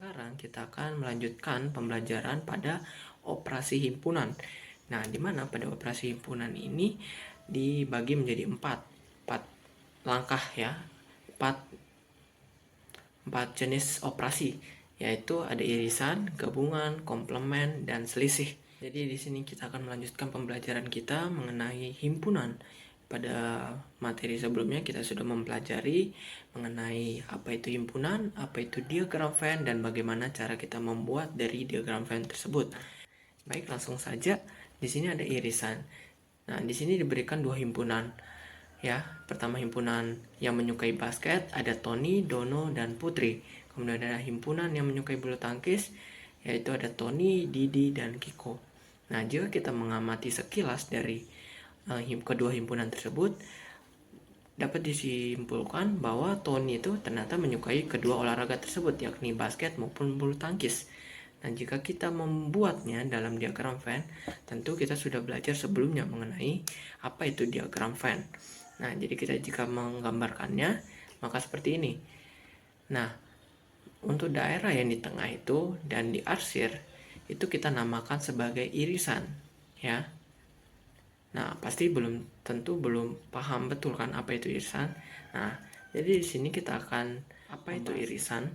Sekarang kita akan melanjutkan pembelajaran pada operasi himpunan. Nah, di mana pada operasi himpunan ini dibagi menjadi empat langkah ya, empat jenis operasi, yaitu ada irisan, gabungan, komplement, dan selisih. Jadi di sini kita akan melanjutkan pembelajaran kita mengenai himpunan. Pada materi sebelumnya kita sudah mempelajari mengenai apa itu himpunan, apa itu diagram Venn, dan bagaimana cara kita membuat dari diagram Venn tersebut. Baik, langsung saja. Di sini ada irisan. Nah, di sini diberikan dua himpunan. Ya, pertama himpunan yang menyukai basket ada Tony, Dono, dan Putri. Kemudian ada himpunan yang menyukai bulu tangkis, yaitu ada Tony, Didi, dan Kiko. Nah, jika kita mengamati sekilas dari kedua himpunan tersebut, dapat disimpulkan bahwa Tony itu ternyata menyukai kedua olahraga tersebut, yakni basket maupun bulu tangkis. Dan jika kita membuatnya dalam diagram Venn, tentu kita sudah belajar sebelumnya mengenai apa itu diagram Venn. Nah, jadi kita jika menggambarkannya, maka seperti ini. Nah, untuk daerah yang di tengah itu dan diarsir, itu kita namakan sebagai irisan, ya. Nah, pasti tentu belum paham betul kan apa itu irisan. Nah, jadi di sini kita akan apa itu irisan.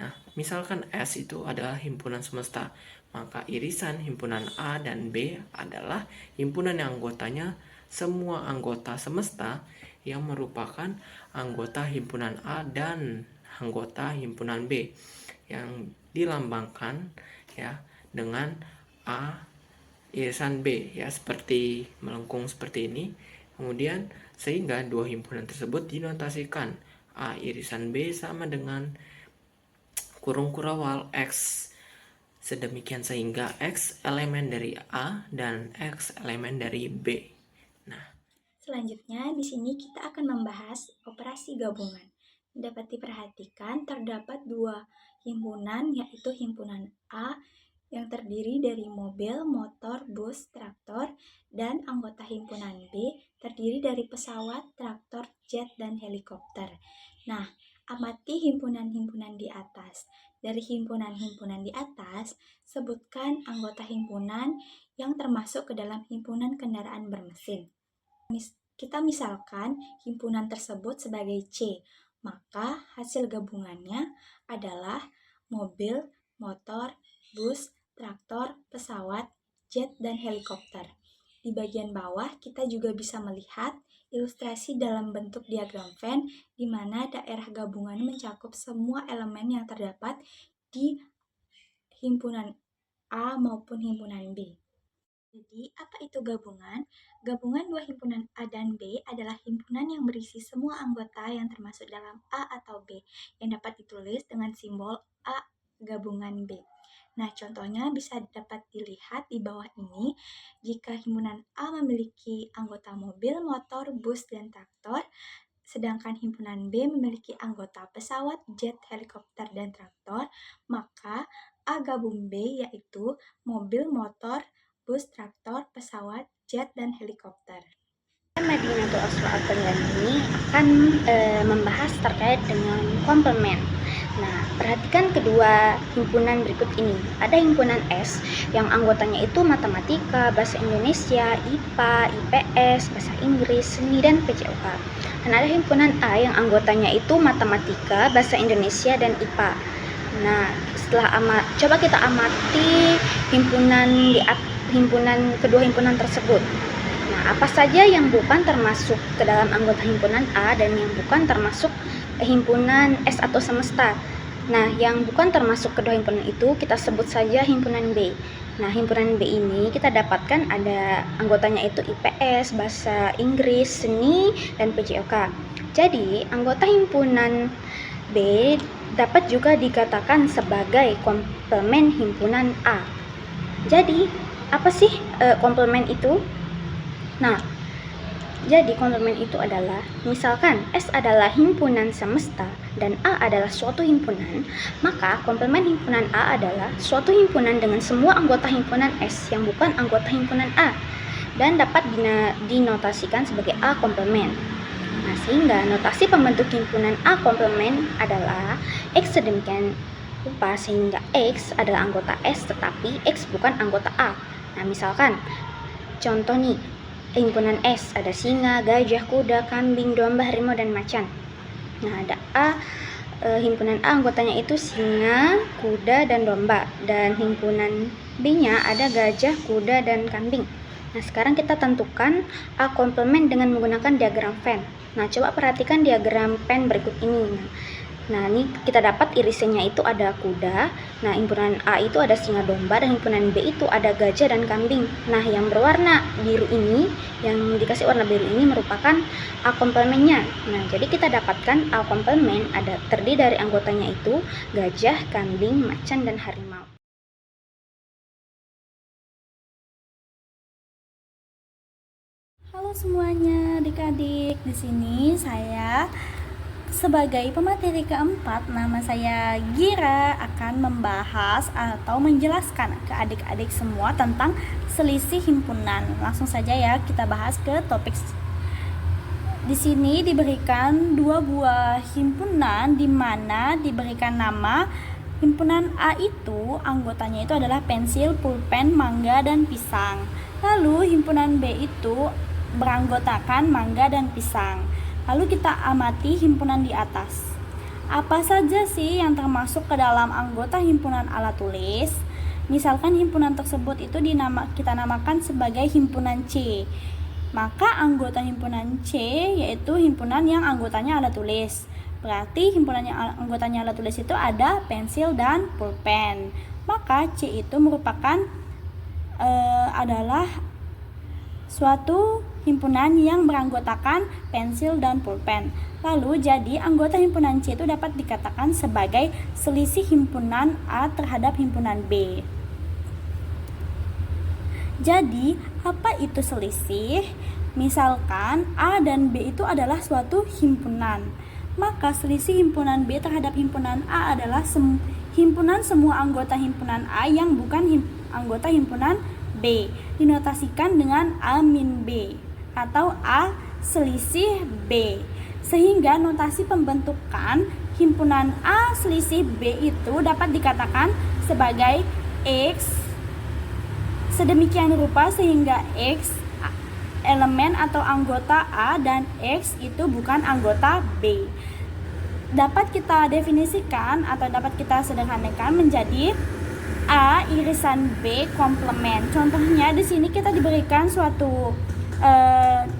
Nah, misalkan S itu adalah himpunan semesta, maka irisan himpunan A dan B adalah himpunan yang anggotanya semua anggota semesta yang merupakan anggota himpunan A dan anggota himpunan B yang dilambangkan ya dengan A irisan B ya, seperti melengkung seperti ini. Kemudian sehingga dua himpunan tersebut dinotasikan A irisan B sama dengan kurung kurawal X, sedemikian sehingga X elemen dari A dan X elemen dari B. Nah, selanjutnya di sini kita akan membahas operasi gabungan. Dapat diperhatikan terdapat dua himpunan, yaitu himpunan A yang terdiri dari mobil, motor, bus, traktor, dan anggota himpunan B terdiri dari pesawat, traktor, jet, dan helikopter. Nah, amati himpunan-himpunan di atas. Dari himpunan-himpunan di atas, sebutkan anggota himpunan yang termasuk ke dalam himpunan kendaraan bermesin. Kita misalkan himpunan tersebut sebagai C, maka hasil gabungannya adalah mobil, motor, bus, traktor, pesawat, jet, dan helikopter. Di bagian bawah kita juga bisa melihat ilustrasi dalam bentuk diagram Venn di mana daerah gabungan mencakup semua elemen yang terdapat di himpunan A maupun himpunan B. Jadi, apa itu gabungan? Gabungan dua himpunan A dan B adalah himpunan yang berisi semua anggota yang termasuk dalam A atau B, yang dapat ditulis dengan simbol A gabungan B. Nah, contohnya bisa dapat dilihat di bawah ini. Jika himpunan A memiliki anggota mobil, motor, bus, dan traktor, sedangkan himpunan B memiliki anggota pesawat, jet, helikopter, dan traktor, maka A gabung B yaitu mobil, motor, bus, traktor, pesawat, jet, dan helikopter. Madinatul Asra ini akan membahas terkait dengan komplement. Nah, perhatikan kedua himpunan berikut ini. Ada himpunan S yang anggotanya itu matematika, bahasa Indonesia, IPA, IPS, bahasa Inggris, seni, dan PJOK. Dan ada himpunan A yang anggotanya itu matematika, bahasa Indonesia, dan IPA. Nah, coba kita amati kedua himpunan tersebut. Nah, apa saja yang bukan termasuk ke dalam anggota himpunan A dan yang bukan termasuk himpunan S atau semesta. Nah, yang bukan termasuk kedua himpunan itu kita sebut saja himpunan B. Nah, himpunan B ini kita dapatkan ada anggotanya itu IPS, bahasa Inggris, seni, dan PJOK. Jadi, anggota himpunan B dapat juga dikatakan sebagai komplement himpunan A. Jadi, apa sih komplement itu? Nah, jadi komplement itu adalah, misalkan S adalah himpunan semesta dan A adalah suatu himpunan, maka komplement himpunan A adalah suatu himpunan dengan semua anggota himpunan S yang bukan anggota himpunan A dan dapat dinotasikan sebagai A komplement. Nah, sehingga notasi pembentuk himpunan A komplement adalah X sedemikian rupa sehingga X adalah anggota S tetapi X bukan anggota A. Nah, misalkan contoh nih, himpunan S ada singa, gajah, kuda, kambing, domba, harimau, dan macan. Nah, ada himpunan A anggotanya itu singa, kuda, dan domba, dan himpunan B-nya ada gajah, kuda, dan kambing. Nah, sekarang kita tentukan A komplement dengan menggunakan diagram Venn. Nah, coba perhatikan diagram Venn berikut ini. Nah, ini kita dapat irisannya itu ada kuda. Nah, himpunan A itu ada singa, domba, dan himpunan B itu ada gajah dan kambing. Nah, yang berwarna biru ini, yang dikasih warna biru ini merupakan A komplementnya. Nah, jadi kita dapatkan A komplement ada terdiri dari anggotanya itu gajah, kambing, macan, dan harimau. Halo semuanya, adik-adik. Di sini saya sebagai pemateri keempat, nama saya Gira, akan membahas atau menjelaskan ke adik-adik semua tentang selisih himpunan. Langsung saja ya, kita bahas ke topik. Di sini diberikan dua buah himpunan di mana diberikan nama himpunan A itu anggotanya itu adalah pensil, pulpen, mangga, dan pisang. Lalu himpunan B itu beranggotakan mangga dan pisang. Lalu kita amati himpunan di atas. Apa saja sih yang termasuk ke dalam anggota himpunan alat tulis? Misalkan himpunan tersebut itu kita namakan sebagai himpunan C. Maka anggota himpunan C yaitu himpunan yang anggotanya alat tulis. Berarti himpunan yang anggotanya alat tulis itu ada pensil dan pulpen. Maka C itu merupakan adalah suatu himpunan yang beranggotakan pensil dan pulpen. Lalu jadi anggota himpunan C itu dapat dikatakan sebagai selisih himpunan A terhadap himpunan B. Jadi apa itu selisih? Misalkan A dan B itu adalah suatu himpunan, maka selisih himpunan B terhadap himpunan A adalah himpunan semua anggota himpunan A yang bukan anggota himpunan B, dinotasikan dengan A min B atau A selisih B. Sehingga notasi pembentukan himpunan A selisih B itu dapat dikatakan sebagai X sedemikian rupa sehingga X elemen atau anggota A dan X itu bukan anggota B. Dapat kita definisikan atau dapat kita sederhanakan menjadi A irisan B komplement. Contohnya di sini kita diberikan suatu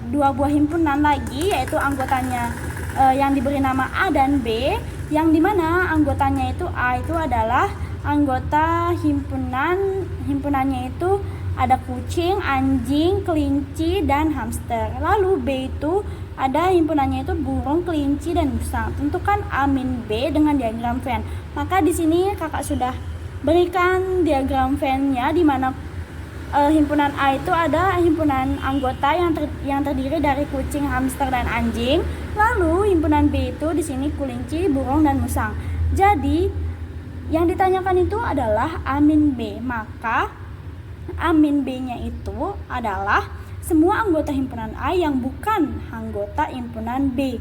dua buah himpunan lagi, yaitu anggotanya yang diberi nama A dan B, yang dimana anggotanya itu A itu adalah anggota himpunannya itu ada kucing, anjing, kelinci, dan hamster. Lalu B itu ada himpunannya itu burung, kelinci, dan musang. Tentukan A min B dengan diagram Venn. Maka di sini kakak sudah berikan diagram Venn-nya, di mana himpunan A itu ada himpunan anggota yang terdiri dari kucing, hamster, dan anjing. Lalu himpunan B itu di sini kelinci, burung, dan musang. Jadi yang ditanyakan itu adalah A min B. Maka A min B-nya itu adalah semua anggota himpunan A yang bukan anggota himpunan B.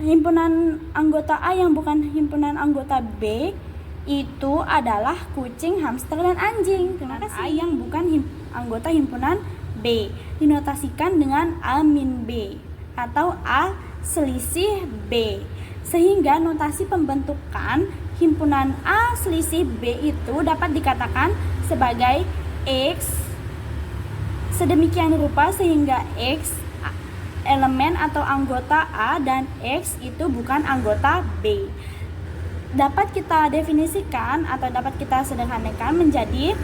Himpunan anggota A yang bukan himpunan anggota B itu adalah kucing, hamster, dan anjing. Terima kasih. A yang bukan anggota himpunan B dinotasikan dengan A min B atau A selisih B. Sehingga notasi pembentukan himpunan A selisih B itu dapat dikatakan sebagai X sedemikian rupa sehingga X elemen atau anggota A dan X itu bukan anggota B. Dapat kita definisikan atau dapat kita sederhanakan menjadi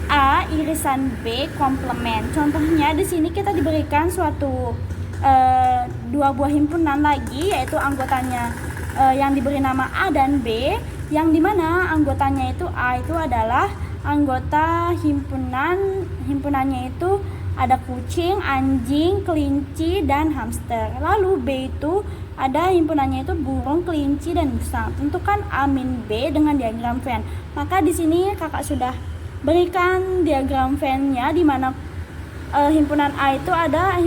A irisan B komplement. Contohnya di sini kita diberikan suatu dua buah himpunan lagi, yaitu anggotanya yang diberi nama A dan B, yang dimana anggotanya itu A itu adalah anggota himpunannya itu ada kucing, anjing, kelinci, dan hamster. Lalu B itu ada himpunannya itu burung, kelinci, dan musang. Tentukan A min B dengan diagram Venn. Maka di sini kakak sudah berikan diagram Venn-nya, di mana himpunan A itu ada